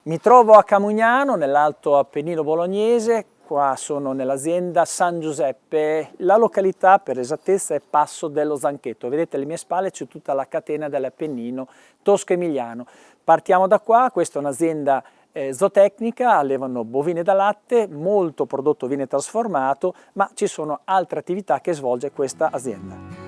Mi trovo a Camugnano, nell'Alto Appennino bolognese, qua sono nell'azienda San Giuseppe, la località per esattezza è Passo dello Zanchetto, vedete alle mie spalle c'è tutta la catena dell'Appennino tosco-emiliano. Partiamo da qua, questa è un'azienda zootecnica, allevano bovine da latte, molto prodotto viene trasformato, ma ci sono altre attività che svolge questa azienda.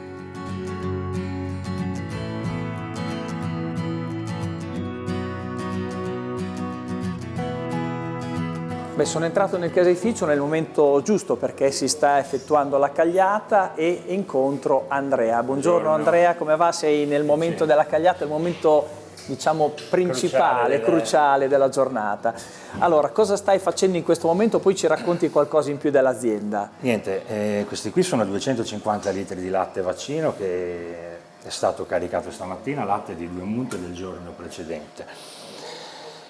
Beh, sono entrato nel caseificio nel momento giusto perché si sta effettuando la cagliata e incontro Andrea. Buongiorno Andrea, come va? Sei nel momento della cagliata, il momento diciamo principale, cruciale della giornata. Allora, cosa stai facendo in questo momento? Poi ci racconti qualcosa in più dell'azienda. Niente, questi qui sono 250 litri di latte vaccino che è stato caricato stamattina, latte di 2 munte del giorno precedente.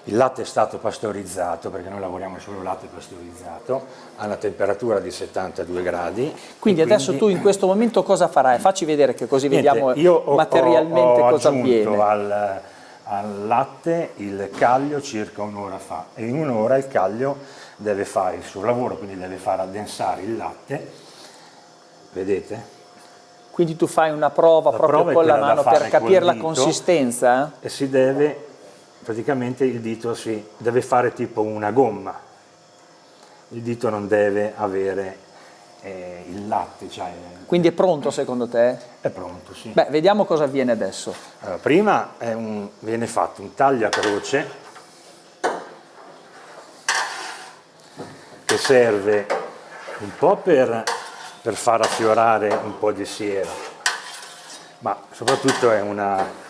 Il latte è stato pastorizzato, perché noi lavoriamo solo latte pastorizzato, a una temperatura di 72 gradi. Quindi adesso tu in questo momento cosa farai? Facci vedere che così vediamo materialmente cosa avviene. Io ho aggiunto al latte il caglio circa un'ora fa e in un'ora il caglio deve fare il suo lavoro, quindi deve far addensare il latte, vedete? Quindi tu fai una prova proprio con la mano per capire la consistenza? E si deve... Praticamente il dito si deve fare tipo una gomma, il dito non deve avere il latte. Cioè, quindi è pronto secondo te? È pronto, sì. Beh, vediamo cosa avviene adesso. Allora, prima viene fatto un taglio a croce che serve un po' per far affiorare un po' di siero, ma soprattutto è una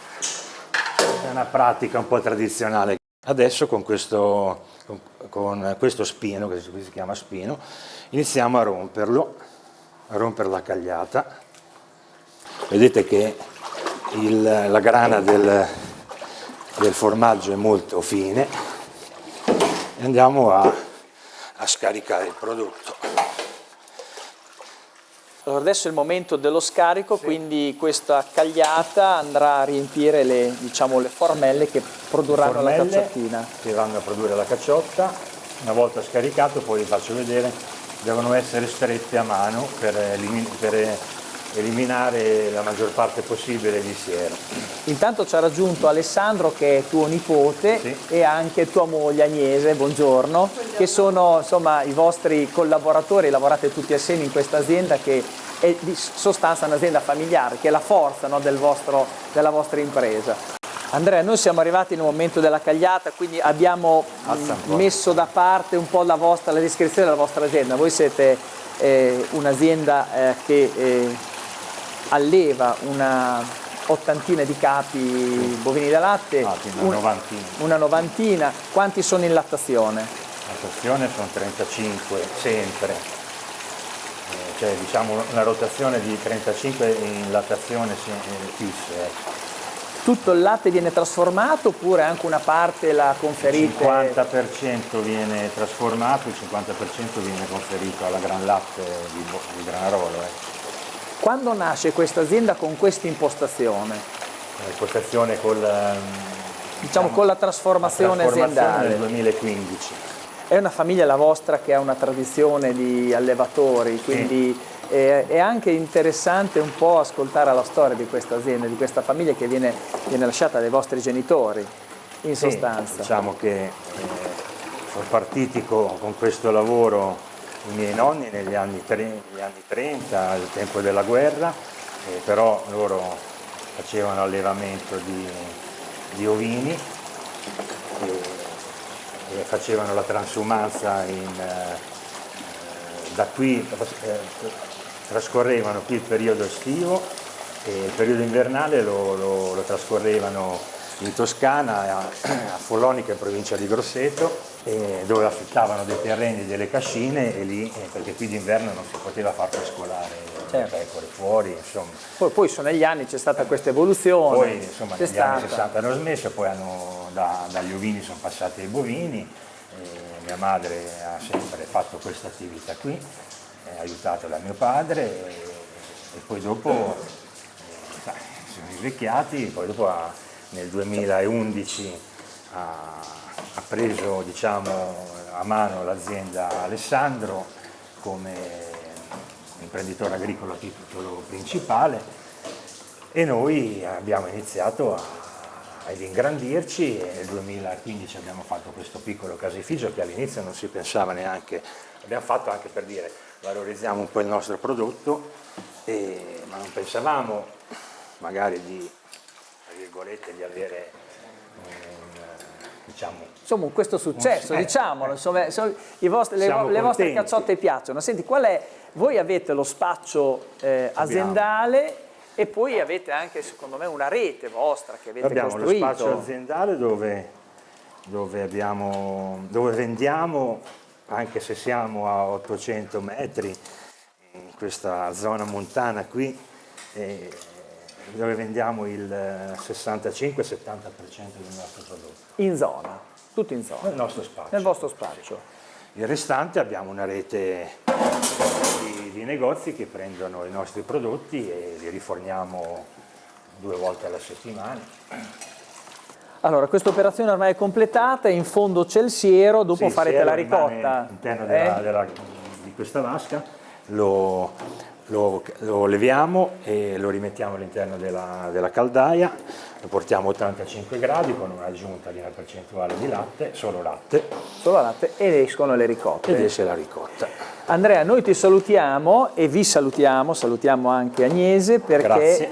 pratica un po' tradizionale. Adesso con questo spino, che si chiama spino, iniziamo a romperlo, a rompere la cagliata. Vedete che la grana del formaggio è molto fine e andiamo a scaricare il prodotto. Allora adesso è il momento dello scarico, sì. Quindi questa cagliata andrà a riempire le formelle che produrranno la cacciottina. Che vanno a produrre la cacciotta, una volta scaricato, poi vi faccio vedere, devono essere strette a mano per eliminare la maggior parte possibile di siero. Intanto ci ha raggiunto Alessandro, che è tuo nipote, sì. E anche tua moglie Agnese, buongiorno, che sono insomma i vostri collaboratori, lavorate tutti assieme in questa azienda che è di sostanza un'azienda familiare, che è la forza, no, della vostra impresa. Andrea, noi siamo arrivati nel momento della cagliata, quindi abbiamo messo da parte un po' la descrizione della vostra azienda. Voi siete un'azienda che alleva una 80 di capi bovini da latte, una novantina. Quanti sono in lattazione? In lattazione sono 35 sempre, cioè diciamo una rotazione di 35 in lattazione fisse. Tutto il latte viene trasformato oppure anche una parte la conferite? Il 50% viene trasformato, il 50% viene conferito alla Gran Latte di Granarolo. Quando nasce questa azienda con questa impostazione? L'impostazione con la trasformazione aziendale. Nel 2015. È una famiglia la vostra che ha una tradizione di allevatori, quindi è anche interessante un po' ascoltare la storia di questa azienda, di questa famiglia che viene lasciata dai vostri genitori, in sostanza. Diciamo che sono partiti con questo lavoro i miei nonni negli anni 30, al tempo della guerra, però loro facevano allevamento di ovini e facevano la transumanza da qui, trascorrevano qui il periodo estivo e il periodo invernale lo trascorrevano in Toscana, a Follonica, in provincia di Grosseto, dove affittavano dei terreni, delle cascine e lì, perché qui d'inverno non si poteva far pascolare le pecore fuori, insomma. Poi sono negli anni c'è stata questa evoluzione. Poi insomma negli anni 60 hanno smesso, poi dagli ovini sono passati ai bovini, mia madre ha sempre fatto questa attività qui, aiutata da mio padre e poi dopo sono invecchiati, poi dopo nel 2011 ha ha preso, diciamo, a mano l'azienda Alessandro come imprenditore agricolo a titolo principale, e noi abbiamo iniziato ad ingrandirci, e nel 2015 abbiamo fatto questo piccolo caseificio che all'inizio non si pensava neanche, abbiamo fatto anche per dire valorizziamo un po' il nostro prodotto, ma non pensavamo magari di, tra virgolette, di avere diciamo, insomma questo successo, diciamolo, insomma, le vostre cacciotte piacciono. Senti, voi avete lo spaccio aziendale e poi avete anche, secondo me, una rete vostra che avete costruito. Abbiamo lo spazio aziendale dove vendiamo, anche se siamo a 800 metri in questa zona montana qui, dove vendiamo il 65-70% del nostro prodotto. In zona, tutto in zona. Nel nostro spazio. Nel vostro spazio. Il restante abbiamo una rete di negozi che prendono i nostri prodotti e li riforniamo 2 volte alla settimana. Allora, questa operazione ormai è completata, in fondo c'è il siero, dopo farete la ricotta. All'interno di questa vasca lo leviamo e lo rimettiamo all'interno della caldaia, lo portiamo a 85 gradi con un'aggiunta di una percentuale di latte, solo latte. Solo latte, ed escono le ricotte. Ed esce la ricotta. Andrea, noi ti salutiamo e vi salutiamo anche Agnese, perché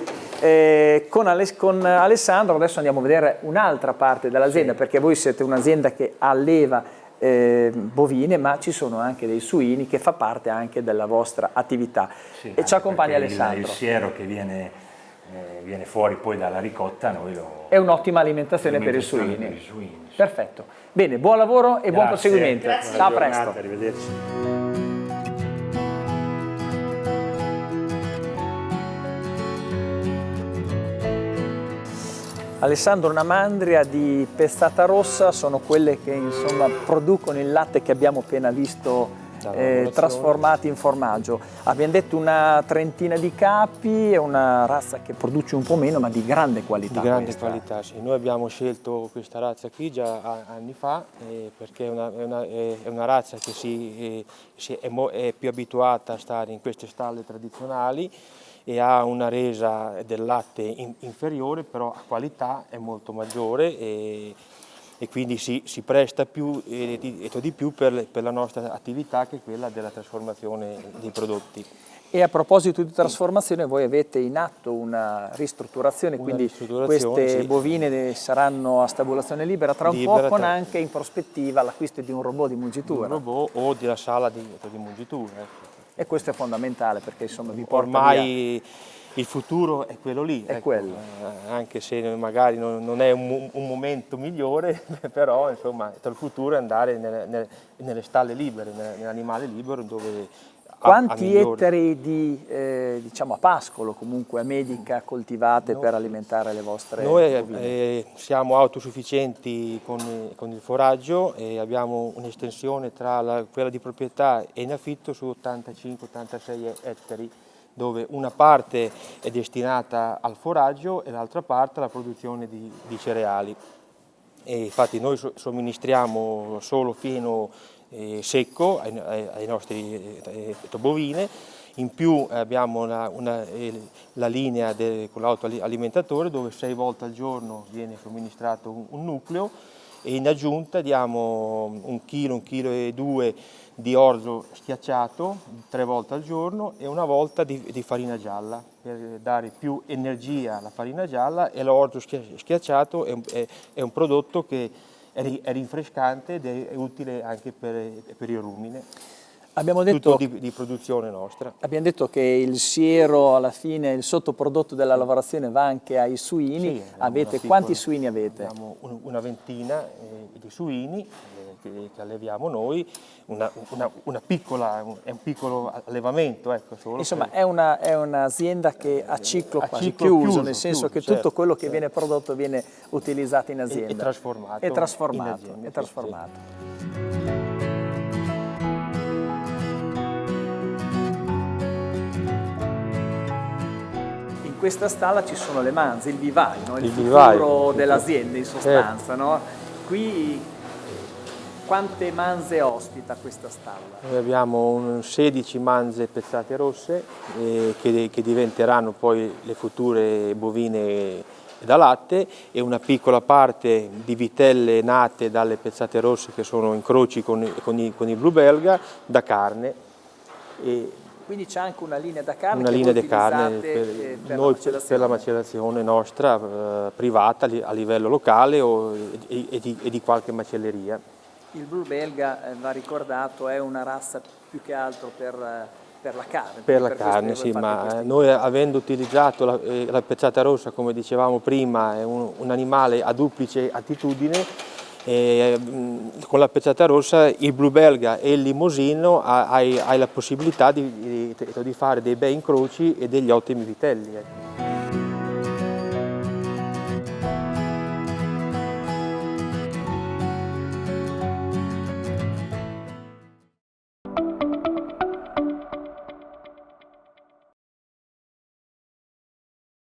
con Alessandro adesso andiamo a vedere un'altra parte dell'azienda, perché voi siete un'azienda che alleva bovine, ma ci sono anche dei suini, che fa parte anche della vostra attività. Sì, e ci accompagna Alessandro. Il siero che viene fuori poi dalla ricotta, è un'ottima alimentazione per i suini. Perfetto. Bene, buon lavoro e buon proseguimento. Grazie. A presto. Arrivederci. Alessandro, una mandria di Pezzata Rossa sono quelle che insomma producono il latte che abbiamo appena visto trasformati in formaggio. Abbiamo detto una trentina di capi, è una razza che produce un po' meno ma di grande qualità. Di grande qualità, sì. Noi abbiamo scelto questa razza qui già anni fa perché è una razza che è più abituata a stare in queste stalle tradizionali e ha una resa del latte inferiore, però a qualità è molto maggiore e quindi si presta più di più per la nostra attività, che è quella della trasformazione dei prodotti. E a proposito di trasformazione, voi avete in atto una ristrutturazione, quindi queste bovine saranno a stabulazione libera tra un po', con anche in prospettiva l'acquisto di un robot di mungitura. Un robot o della sala di mungitura. E questo è fondamentale perché insomma vi porta ormai via. Il futuro è quello lì, è quello. Anche se magari non è un momento migliore, però insomma il futuro è andare nelle stalle libere, nell'animale libero, dove quanti ettari di diciamo a pascolo, comunque a medica, coltivate per alimentare le vostre Noi siamo autosufficienti con il foraggio e abbiamo un'estensione tra quella di proprietà e in affitto su 85-86 ettari, dove una parte è destinata al foraggio e l'altra parte alla produzione di cereali. E infatti noi somministriamo solo fieno secco ai nostri bovine, in più abbiamo la linea con l'autoalimentatore dove 6 volte al giorno viene somministrato un nucleo, e in aggiunta diamo 1 chilo e 2 di orzo schiacciato 3 volte al giorno e una volta di farina gialla, per dare più energia alla farina gialla. E l'orzo schiacciato è un prodotto che è rinfrescante ed è utile anche per il rumine. Abbiamo detto, tutto di produzione nostra. Abbiamo detto che il siero, alla fine, il sottoprodotto della lavorazione va anche ai suini. Sì, quanti suini avete? Abbiamo una ventina di suini che alleviamo noi, è un piccolo allevamento. Ecco, solo. Insomma, è un'azienda che ha ciclo quasi chiuso, nel senso che tutto quello che viene prodotto viene utilizzato in azienda. E trasformato. In azienda, In questa stalla ci sono le manze, il vivaio, no? Il futuro dell'azienda in sostanza. Certo. No? Qui Quante manze ospita questa stalla? Noi abbiamo 16 manze pezzate rosse che diventeranno poi le future bovine da latte, e una piccola parte di vitelle nate dalle pezzate rosse che sono incroci con i blu belga da carne. Quindi c'è anche una linea da carne una che linea voi di carne per la macellazione nostra privata a livello locale e di qualche macelleria. Il blu belga, va ricordato, è una razza più che altro per la carne. Per la carne, sì, ma noi avendo utilizzato la pezzata rossa, come dicevamo prima, è un animale a duplice attitudine. Con la pezzata rossa, il blu belga e il limosino hai la possibilità di fare dei bei incroci e degli ottimi vitelli.